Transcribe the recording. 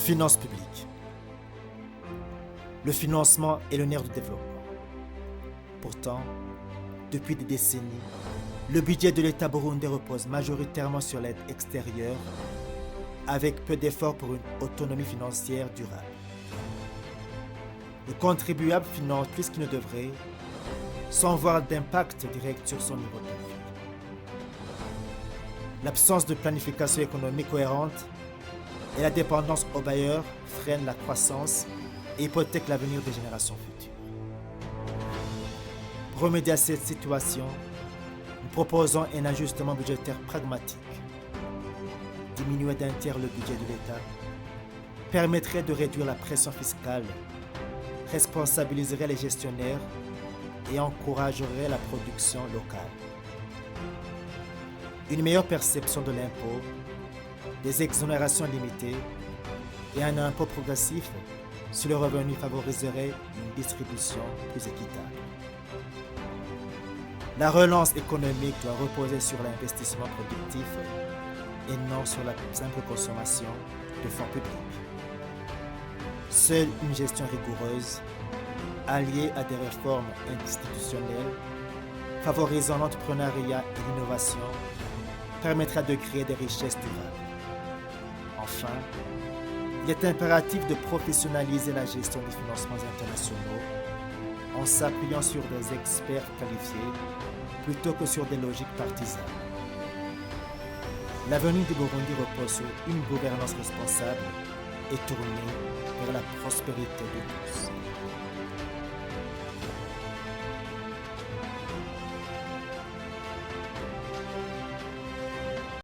Finances publiques. Le financement est le nerf du développement. Pourtant, depuis des décennies, le budget de l'État burundais repose majoritairement sur l'aide extérieure, avec peu d'efforts pour une autonomie financière durable. Le contribuable finance plus qu'il ne devrait, sans voir d'impact direct sur son niveau de vie. L'absence de planification économique cohérente et la dépendance aux bailleurs freinent la croissance et hypothèquent l'avenir des générations futures. Pour remédier à cette situation, nous proposons un ajustement budgétaire pragmatique. Diminuer d'un tiers le budget de l'État permettrait de réduire la pression fiscale, responsabiliserait les gestionnaires et encouragerait la production locale. Une meilleure perception de l'impôt, des exonérations limitées et un impôt progressif sur le revenu favoriserait une distribution plus équitable. La relance économique doit reposer sur l'investissement productif et non sur la simple consommation de fonds publics. Seule une gestion rigoureuse, alliée à des réformes institutionnelles, favorisant l'entrepreneuriat et l'innovation, permettra de créer des richesses durables. Enfin, il est impératif de professionnaliser la gestion des financements internationaux en s'appuyant sur des experts qualifiés plutôt que sur des logiques partisanes. L'avenir du Burundi repose sur une gouvernance responsable et tournée vers la prospérité de tous.